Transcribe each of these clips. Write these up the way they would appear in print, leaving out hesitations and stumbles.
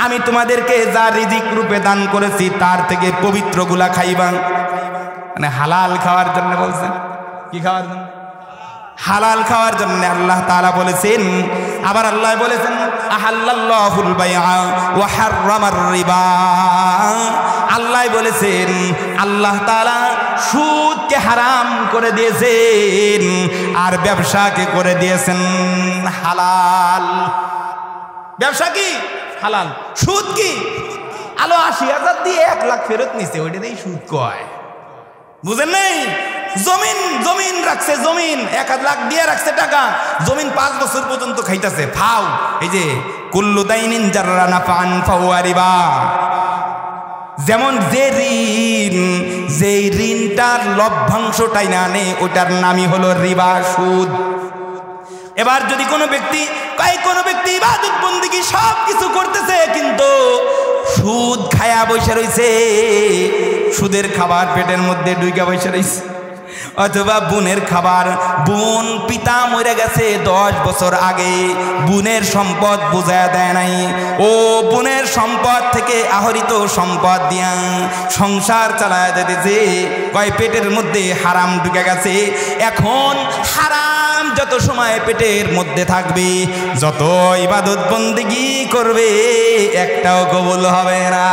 আমি তোমাদেরকে যা রিজিক রূপে দান করেছি তার থেকে পবিত্রগুলা খাইবা। মানে হালাল খাওয়ার জন্য বলছেন। কি খাওয়ার জন্য? হালাল খাওয়ার জন্য আল্লাহ তাআলা বলেছেন। আবার আল্লাহ বলেছেন আহাল্লাল্লাহুল বাইআ ওয়া হাররামার রিবা। আল্লাহ বলেছেন আল্লাহ তাআলা সুদকে হারাম করে দিয়েছেন আর ব্যবসাকে করে দিয়েছেন হালাল। ব্যবসা কি? হালাল। সুদ কি? আলো ৮০,০০০ দিয়ে ১ লাখ ফেরত নিছে, ওইটাতেই সুদ কয়। বুঝেন নাই? জমিন রাখছে, জমিন ১ লাখ দিয়ে রাখছে টাকা, জমিন 5 বছর পর্যন্ত খাইতেছে ফাও। এই যে কুল্লু দাইনিন জাররা নাফান ফাহুয়া রিবা। যেমন যে ঋণটার লভ্যাংশটাই না আনে ওটার নামই হলো রিবা, সুদ। এবার যদি কোনো ব্যক্তি ইবাদত বন্দেগী সব কিছু করতেছে কিন্তু সুদ খায়া বসে রইছে, সুদের খাবার পেটের মধ্যে ঢুইকা বসে রইছে, অথবা বোনের খাবার, বোন পিতা মরে গেছে 10 বছর আগে, বোনের সম্পদ বুঝায়া দেয় নাই, ও বোনের সম্পদ থেকে আহরিত সম্পদ দিয়া সংসার চালায় যেতেছে, কয় পেটের মধ্যে হারাম ঢুকে গেছে। এখন হারাম যত সময় পেটের মধ্যে থাকবে, যত ইবাদত বন্দেগী করবে একটাও কবুল হবে না।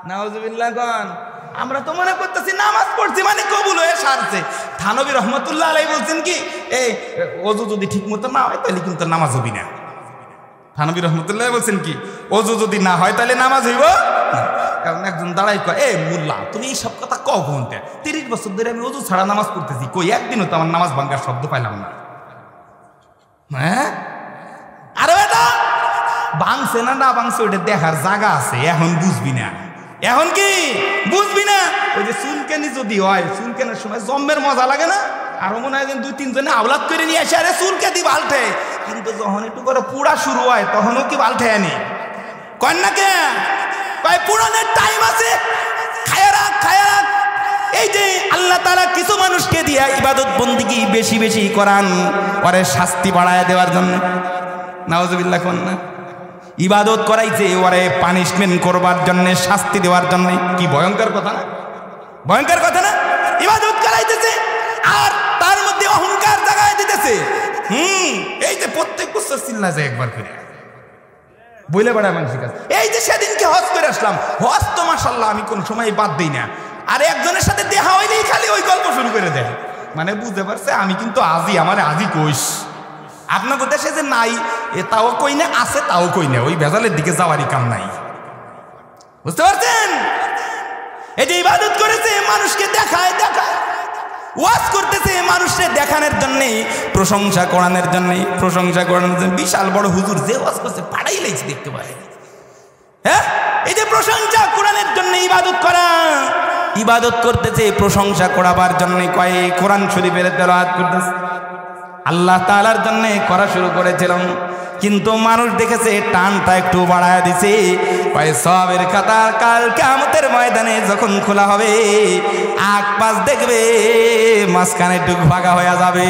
নাউজুবিল্লাহ কোন। আমরা তো মনে করতেছি নামাজ পড়ছি মানে কবুল হয়ে সারছে। থানবী রহমতুল্লাহ আলাইহি বলছেন কি, এই ওযু যদি ঠিক মতো না হয় তাহলে কিন্তু নামাজ হবি না। থানবী রহমতুল্লাহ বলছেন কি, ওযু যদি না হয় তাহলে নামাজ হইব না। কারণ একজন দাঁড়াই কয়, এ মোল্লা তুমি এই সব কথা কও কোনটা? 30 বছর ধরে আমি ওযু ছাড়া নামাজ পড়তেছি, কই একদিনও তো আমার নামাজ ভাঙ্গার শব্দ পাইলাম না। হ্যাঁ, আরে বেটা ভাঙছে না না ভাঙছে ওটা দেখার জায়গা আছে, এখন বুঝবি না। এখন কি বুঝবি না? ওই যে চুলকানি যদি হয়, চুলকানির সময় জম্মের মজা লাগে না? আরো মনে হয় 2-3 জনে আওলাদ করে নিয়ে আসে, আরে চুলকানি বালঠে, কিন্তু যখন একটু করে পুরা শুরু হয় তখনও কি বালঠে আনি কয় না কে? কয় পুরানের টাইম আছে, খায়া রাখ। এই যে আল্লাহ তাআলা কিছু মানুষকে দিয়া ইবাদত বন্দেগী বেশি বেশি করান, পরে শাস্তি বাড়ায় দেওয়ার জন্য। নাউজুবিল্লাহ কোন না? ইবাদত করাইছে ওরে পানিশমেন্ট করবার জন্য, শাস্তি দেওয়ার জন্য। কি ভয়ঙ্কর কথা না? ভয়ঙ্কর কথা না? ইবাদত করাইতেছে আর তার মধ্যে অহংকার জাগায় দিতেছে। এই যে প্রত্যেক বছর চিল্লা যায় একবার করে বইলে বেড়ায় মানুষের কাছে। এই যে সেদিনকে হজ করে আসলাম, হজ তো মাশাআল্লাহ আমি কোন সময় বাদ দিই না, আর একজনের সাথে দেখা হইলেই খালি ওই গল্প শুরু করে দেয়। মানে বুঝতে পারছে আমি কিন্তু আজই কইস। আপনাদের দেশে যে নাই এ তাও কই না, আছে তাও কই না, ওই ভেজালের দিকে যাওয়ারই কাম নাই। বুঝতে পারছেন? এই যে ইবাদত করেছে মানুষকে দেখায়, ওয়াজ করতেছে মানুষকে দেখানোর জন্যে, প্রশংসা করানোর জন্যে, বিশাল বড় হুজুর যে ওয়াজ করছে পাড়াই লাইছে দেখতে পায়। হ্যাঁ, এই যে প্রশংসা কোরআনের জন্য ইবাদত করা, ইবাদত করতেছে প্রশংসা করাবার জন্য, কয় কোরআন শরীফের তেলাওয়াত করতেছে, আল্লাহ তাআলার জন্য করা শুরু করেছিলাম, কিন্তু মানুষ দেখেছে টানটা একটু বাড়ায় দিছে, কয় সবের খাতা কাল কিয়ামতের ময়দানে যখন খোলা হবে আগ পাশ দেখবে মাঝখানে একটু ভাগা হয়ে যাবে।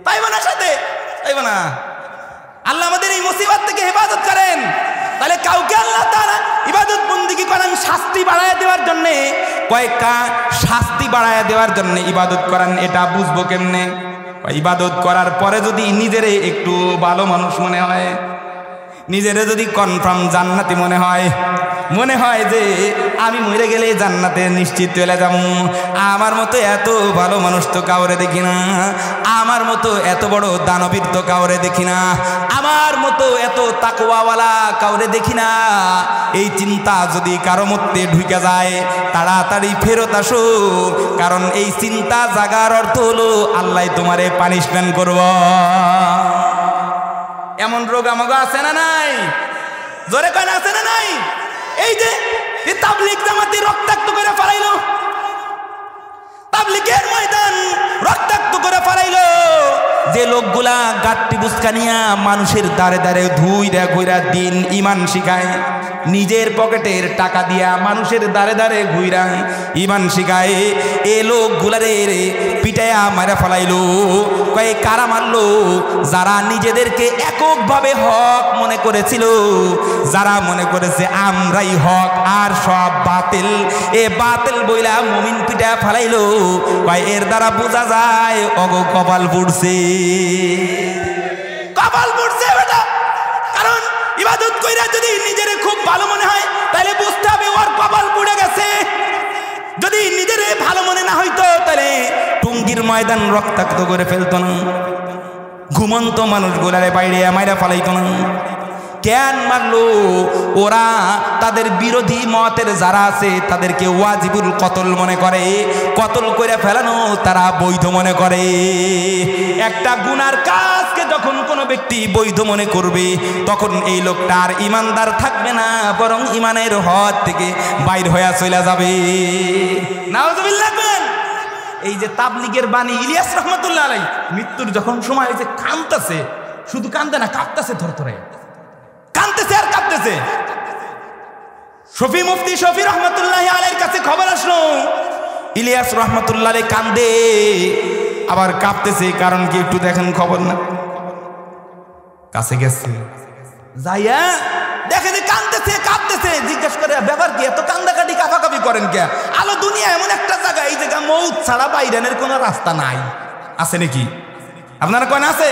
তাইব না সাথে? তাইব না? আল্লাহ আমাদের এই মুসিবত থেকে হেফাজত করেন। তাহলে কাউকে আল্লাহ তাআলা ইবাদত বন্দেগী করেন শাস্তি বাড়ায় দেওয়ার জন্য, কয়েকটা শাস্তি বাড়ায় দেওয়ার জন্য ইবাদত করেন। এটা বুঝবো কেমনে? ইবাদত করার পরে যদি নিজেরে একটু ভালো মানুষ মনে হয়, নিজেরে যদি কনফার্ম জান্নাতি মনে হয় যে আমি মরে গেলে জান্নাতে নিশ্চিত চলে যাব, আমার মতো এত ভালো মানুষ তো কাউরে দেখি না, আমার মতো এত বড় দানবীর তো কাউরে দেখি না, আমার মতো এত তাকওয়াওয়ালা কাউরে দেখি না, এই চিন্তা যদি কারো মধ্যে ঢুকে যায় তাড়াতাড়ি ফেরত আসো, কারণ এই চিন্তা জাগার অর্থ হলো আল্লাহ তোমারে পানিশমেন্ট করব। এমন রোগ আমাকে আছে না নাই? জোরে কয় না, আছে না নাই? এই যে তাবলীগ জামাতি রক্তাক্ত করে ফেলাইলো, তাবলীগের ময়দান রক্তাক্ত করে ফেলাইলো, যে লোকগুলা গাট্টি বুসকানিয়া মানুষের দাঁড়ে দাঁড়ে ধুইরা ঘুইরা দিন ইমান শিখায়, নিজের পকেটের টাকা দিয়া মানুষের দাঁড়ে দাঁড়ে ঘুইরা ইমান শিখায়, এ লোকগুলারে পিটায়া মারা ফেলাইলো। কয়েক কারা মারলো? যারা নিজেদেরকে এককভাবে হক মনে করেছিল, যারা মনে করেছে আমরাই হক আর সব বাতিল, এ বাতিল বইলা মুমিন পিটা ফালাইলো। কয় এর দ্বারা বোঝা যায় অগো কপাল পুড়ছে, কপাল পুড়ছে বেটা। কারণ ইবাদত কইরা যদি নিজের খুব ভালো মনে হয় তাহলে বুঝতে হবে ওর কপাল পুড়ে গেছে। যদি নিজের ভালো মনে না হইতো তাহলে টুঙ্গির ময়দান রক্তাক্ত করে ফেলতো না, ঘুমন্ত মানুষ গোলারে বাইরে মাইরা ফালাইতো না। কেন মারলো? ওরা তাদের বিরোধী মতের যারা আছে তাদেরকে ওয়াজিবুল কতল মনে করে, কতল করে ফেলানো তারা বৈধ মনে করে। একটা গুনার কাজকে যখন কোনো ব্যক্তি বৈধ মনে করবে তখন এই লোকটা আর ইমানদার থাকবে না, বরং ইমানের হদ থেকে বাইর হয়ে চলে যাবে। নাউজুবিল্লাহ। এই যে তাবলীগের বাণী ইলিয়াস রহমাতুল্লাহ আলাইহি মৃত্যুর যখন সময় হয়েছে কাঁদতেছে, শুধু কান্দে না, কাঁদতেছে, থরথরে কাঁদতেছে আর কাঁদতেছে। শফি মুফতি শফি রহমাতুল্লাহ আলাইহির কাছে খবর আসলো ইলিয়াস রহমাতুল্লাহ আলাইহি কান্দে আবার কাঁদতেছে, কারণ কি একটু দেখেন খবর না। কাছে গেছে, যাইয়া দেখে যে কাঁদতেছে কাঁদতেছে, জিজ্ঞাসা করে ব্যাপার কি, এত কান্দাকাটি কাঁপাকাপি করেন কে? আলো দুনিয়া এমন একটা জায়গা, এই জায়গা মৌত ছাড়া বাইরানের কোনো রাস্তা নাই, আছে নাকি? আপনারা কেন আছে?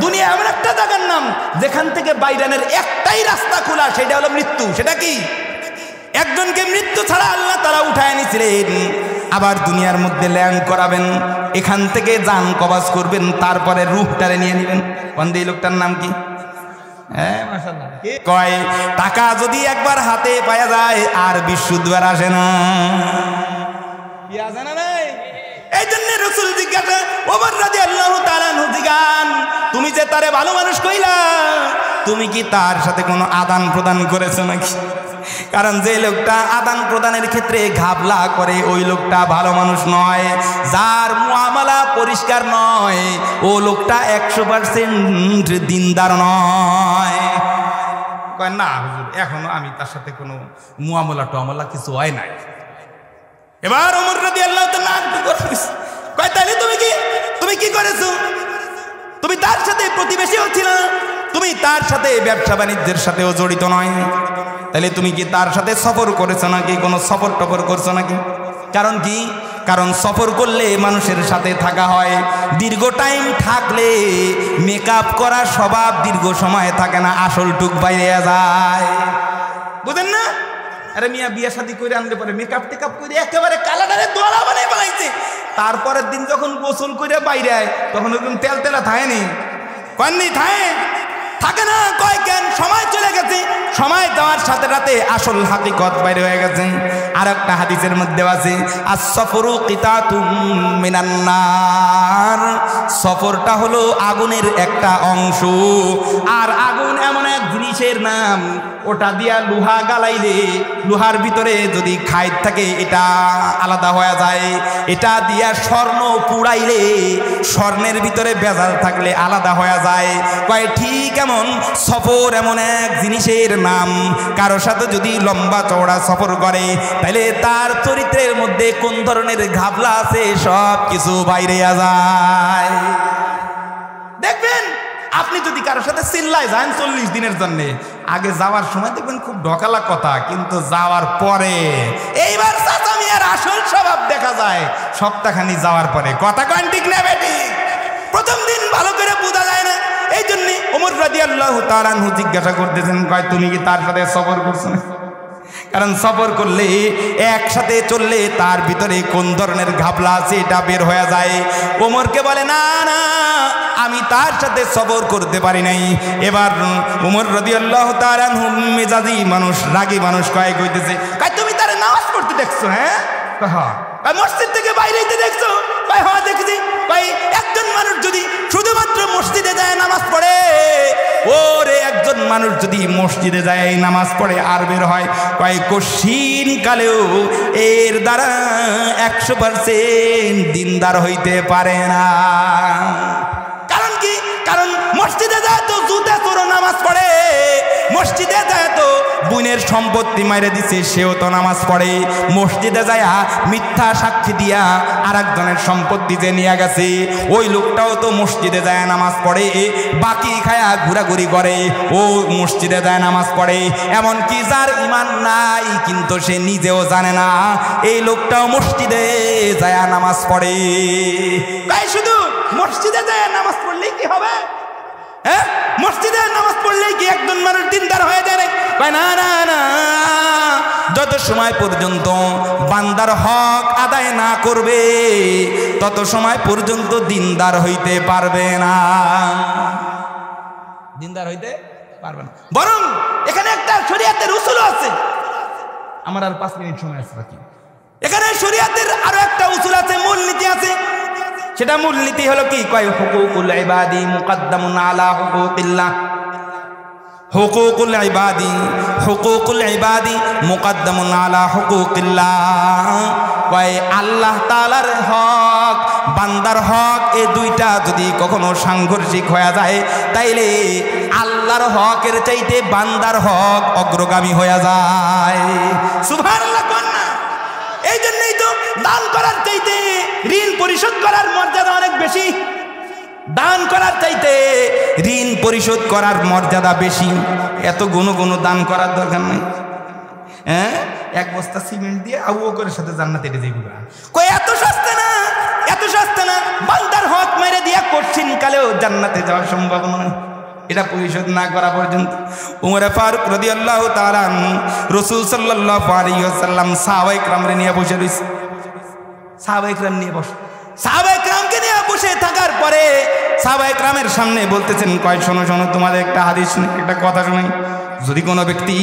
দুনিয়া এমন একটা জায়গার নাম যেখান থেকে বাইরানের একটাই রাস্তা খোলা, সেটা হলো মৃত্যু। সেটা কি? একজনকে মৃত্যু ছাড়া আল্লাহ তাআলা উঠায় নিছিলেন, আবার দুনিয়ার মধ্যে ল্যান্ড করাবেন, এখান থেকে জান কবাজ করবেন, তারপরে রূহটারে নিয়ে নেবেন। বন্ধু এই লোকটার নাম কি? কয় টাকা যদি একবার হাতে পাওয়া যায় আর বিশুদ্ধবার আসে না। কি আসে না? এই জন্য রাসূল জিজ্ঞাসা, ওমর রাদিয়াল্লাহু তাআলা আনহু জিগান, তুমি যে তারে ভালো মানুষ কইলা, তুমি কি তার সাথে কোনো আদান প্রদান করেছো নাকি? কারণ যে লোকটা আদান প্রদানের ক্ষেত্রে ঘাবলা করে ওই লোকটা ভালো মানুষ নয়। যার মুআমালা পরিষ্কার নয় ও লোকটা 100% দিনদার নয়। কয় না হুজুর, এখনো আমি তার সাথে কোনো মুআমালা টুআমালা কিছু হয় নাই। এবার ওমর রাদিয়াল্লাহু তাআলা কয় তাহলে তুমি কি করেছো? তুমি তার সাথে প্রতিবেশীও ছিল না, তুমি তার সাথে ব্যবসা বাণিজ্যের সাথেও জড়িত নয়, তাহলে তুমি কি তার সাথে সফর করেছো নাকি? কোনো সফর টফর করছো নাকি? কারণ কি? কারণ সফর করলে মানুষের সাথে থাকা হয়, দীর্ঘ টাইম থাকলে মেকআপ করা স্বভাব দীর্ঘ সময় থাকে না, আসল টুক বাইরে যায়। বুঝেন না? আরে মিয়া বিয়া শাদী করে আনলে পরে মেকআপ টেকআপ করে একেবারে কালাডারে দোলা বানাই বানাইছে, তারপরের দিন যখন গোসল করে বাইরে আয় তখন ওরকম তেল তেলা থাকেনি, কননি থাকে না। কয় কেন? সময় চলে গেছে, সময় যাওয়ার সাথে সাথে আসল হাকিকত বাইরে হয়ে গেছে। আর একটা হাদিসের মধ্যে আছে আস-সফরু কিতাতুম মিনান নার, সফরটা হলো আগুনের একটা অংশ। আর আগুন এমন এক জিনিসের নাম, ওটা দিয়া লোহা গালাইলে লোহার ভিতরে যদি খাইত থাকে এটা আলাদা হয়ে যায়, এটা দিয়া স্বর্ণ পুড়াইলে স্বর্ণের ভিতরে ভেজাল থাকলে আলাদা হয়ে যায়। কয় ঠিক এমন সফর এমন এক জিনিসের নাম, কারো সাথে যদি লম্বা চওড়া সফর করে তাহলে তার চরিত্রের মধ্যে কোন ধরনের ঘাবলা আছে সব কিছু বাইরে যায়। দেখবেন আপনি যদি কারোর সাথে চিল্লায় যান 40 দিনের জন্য, আগে যাওয়ার সময় দেখবেন খুব ঢকালা কথা, কিন্তু যাওয়ার পরে এইবার চাচা মিয়ার আসল স্বভাব দেখা যায় সপ্তাহখানি যাওয়ার পরে। কথা কন ঠিক না বেটি? প্রথম দিন ভালো করে বোঝা যায় না। এই জন্য ওমর রাদিয়াল্লাহু তাআলা আনহু জিজ্ঞাসা করতেছেন, কয় তুমি কি তার সাথে সফর করছো না? কারণ সফর করলে একসাথে চললে তার ভিতরে কোন ধরনের ঘাবলা আছে এটা বের হয়ে যায়। ওমরকে বলে না না, আমি তার সাথে সফর করতে পারি নাই। এবার ওমর রাদিয়াল্লাহু তাআলা আনহু মেজাজি মানুষ, রাগী মানুষ, কয় কইতেছে, কয় তুমি তার নামাজ পড়তে দেখছো? হ্যাঁ। কয় মসজিদ থেকে বাইরে হইতে দেখছো? কয় হ্যাঁ দেখছি। কয় একজন মানুষ যদি শুধুমাত্র মসজিদে যায় নামাজ পড়ে, ওরে একজন মানুষ যদি মসজিদে যায় নামাজ পড়ে আর বের হয়, কয় কশিন কালেও এর দ্বারা 100% দিনদার হইতে পারে না। কারণ কি? কারণ মসজিদে যায় তো জুতা চোর নামাজ পড়ে, মসজিদে যায় তো বোনের সম্পত্তি মাইরে দিছে, সেও তো নামাজ পড়ে। মসজিদে যায় মিথ্যা সাক্ষী দিয়া আর একজনের সম্পত্তি যে নিয়ে গেছে, ওই লোকটাও তো মসজিদে যায় নামাজ পড়ে, বাকি খায়া ঘোরাঘুরি করে, ও মসজিদে যায় নামাজ পড়ে। এমনকি যার ঈমান নাই কিন্তু সে নিজেও জানে না এই লোকটাও মসজিদে যায় নামাজ পড়ে। তাই শুধু মসজিদে যায় নামাজ পড়লেই কি হবে? হ্যাঁ, মসজিদে নামাজ পড়লেই কি একজন মানুষ দিনদার হয়ে যায়? না না না, যত সময় পর্যন্ত বান্দার হক আদায় না করবে তত সময় পর্যন্ত দিনদার হইতে পারবে না, দিনদার হইতে পারবে না। বরং এখানে একটা শরীয়তের উসুল আছে। আমার আর 5 মিনিট সময় আছে বাকি। এখানে শরীয়তের আরো একটা উসুল আছে, মূলনীতি আছে। সেটা মূলনীতি হলো কি? কয় হুকুকুল ইবাদি মুকদ্দামুন আলা হুকুকিল্লাহ। হুকুকুল ইবাদি মুকদ্দামুন আলা হুকুকিল্লাহ। কয় আল্লাহ তাআলার হক, বান্দার হক, এই দুইটা যদি কখনো সাংঘর্ষিক হয়ে যায় তাইলে আল্লাহর হকের চাইতে বান্দার হক অগ্রগামী হয়ে যায়। সুবহানাল্লাহ কোন না? এই জন্যই তো দান করার চাইতে ঋণ পরিশোধ করার মর্যাদা অনেক বেশি। দান করার চাইতে ঋণ পরিশোধ করার মর্যাদা বেশি। এত গুণ দান করার দরকার নেই। হ্যাঁ, 1 বস্তা সিমেন্ট দিয়ে আবু বকরের সাথে জান্নাতে যাইব। কই এত সস্তা না, এত সস্তা না। বান্দার হক মেরে দিয়া কঠিন কালেও জান্নাতে যাওয়া সম্ভব নয় এটা পরিশোধ না করা পর্যন্ত। উমরে ফারুক রাদিয়াল্লাহু তাআলা রাসূল সাল্লাল্লাহু আলাইহি ওয়াসাল্লাম সাহাবায়ে কেরামকে নিয়ে বসে রইছে। সাহাবায়ে কেরাম নিয়ে বসে, সাহাবায়ে কেরামকে নিয়ে বসে থাকার পরে সাহাবায়ে কেরামের সামনে বলতেছেন, কয় শোনো শোনো, তোমাদের একটা হাদিস শুনি, একটা কথা শুনি। যদি কোনো ব্যক্তি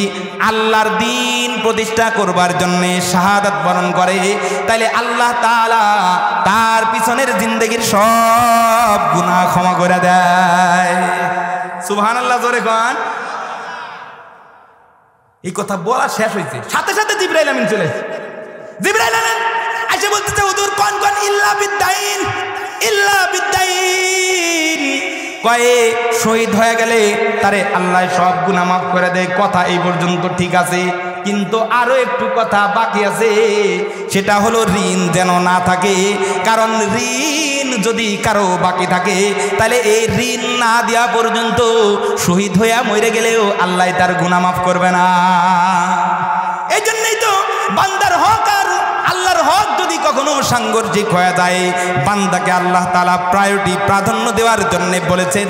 আল্লাহর দ্বীন প্রতিষ্ঠা করবার জন্য শাহাদাত বরণ করে তাহলে আল্লাহ তাআলা তার পিছনের জিন্দেগির সব গুনাহ ক্ষমা করে দেয়। সুবহানাল্লাহ, জোরে কোন। এই কথা বলা শেষ হয়েছে, সাথে সাথে জিবরাইল আমিন চলে এসেছে। জিবরাইল আমিন এসে বলতেছে, হুজুর কোন কোন ইল্লা বিদ্দাইন, ইল্লা বিদ্দাইন। কয়ে শহীদ হয়ে গেলে তারে আল্লাহ সব গুনাহ মাফ করে দেয়। কথা এই পর্যন্ত ঠিক আছে, কিন্তু আরো একটু কথা বাকি আছে। সেটা হলো ঋণ যেন না থাকে। কারণ ঋণ যদি কারো বাকি থাকে তাহলে এই ঋণ না দেওয়া পর্যন্ত শহীদ হইয়া মরে গেলেও আল্লাহ তার গুনাহ মাফ করবে না। এই জন্যই তো বান্দার হক আর আল্লাহর হক যদি কখনো সাংঘর্ষিক হয়ে যায়, বান্দাকে আল্লাহ তাআলা প্রাধান্য দেওয়ার জন্য বলেছেন।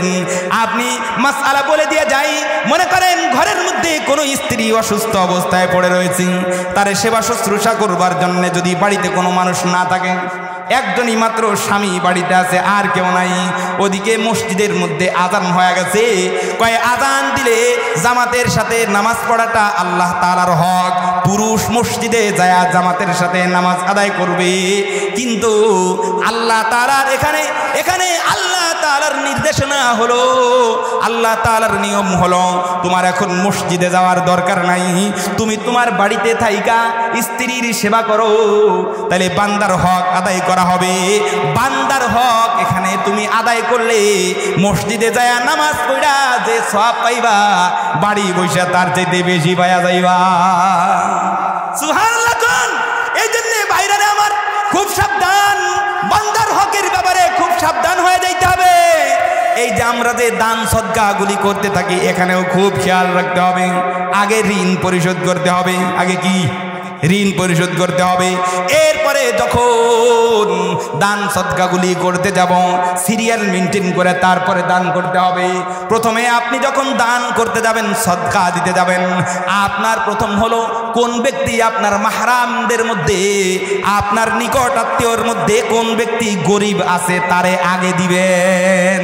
আপনি মাসআলা বলে দিয়ে যাই, মনে করেন ঘরের মধ্যে কোনো স্ত্রী অসুস্থ অবস্থায় পড়ে রয়েছে, তার সেবা শুশ্রূষা করবার জন্য যদি বাড়িতে কোনো মানুষ না থাকে, একজনই মাত্র স্বামী বাড়িতে আছে, আর কেউ নাই, ওদিকে মসজিদের মধ্যে আজান হয়ে গেছে। কয় আজান দিলে জামাতের সাথে নামাজ পড়াটা আল্লাহ তাআলার হক। পুরুষ মসজিদে যায় জামাতের সাথে নামাজ আদায় করবে। কিন্তু আল্লাহ তাআলার এখানে আল্লাহ তাআলার নির্দেশনা হলো, আল্লাহ তাআলার নিয়ম হলো, তোমার এখন মসজিদে যাওয়ার দরকার নাই, তুমি তোমার বাড়িতে থাইকা স্ত্রীর সেবা করো, তাহলে বান্দার হক আদায় করা হবে। বান্দার হক এখানে তুমি আদায় করলে মসজিদে যায় নামাজ পড়া যে সওয়াব পাইবা, বাড়ি বসে তার চাইতে বেশি পাওয়া যাইবা। সুবহানাল্লাহ কোন। এই জন্য ভাইরারে আমার খুব সাবধান, বান্দার হকের ব্যাপারে খুব সাবধান হয়ে যাইতে হবে। এই যে আমরা যে দান সদকাগুলি করতে থাকি, এখানেও খুব খেয়াল রাখতে হবে। আগে ঋণ পরিশোধ করতে হবে। আগে কি? ঋণ পরিশোধ করতে হবে। এরপরে যখন দান সদকাগুলি করতে যাব, সিরিয়াল মেনটেন করে তারপরে দান করতে হবে। প্রথমে আপনি যখন দান করতে যাবেন, সদকা দিতে যাবেন, আপনার প্রথম হলো কোন ব্যক্তি আপনার মাহরামদের মধ্যে, আপনার নিকট আত্মীয়র মধ্যে কোন ব্যক্তি গরিব আছে তারে আগে দিবেন।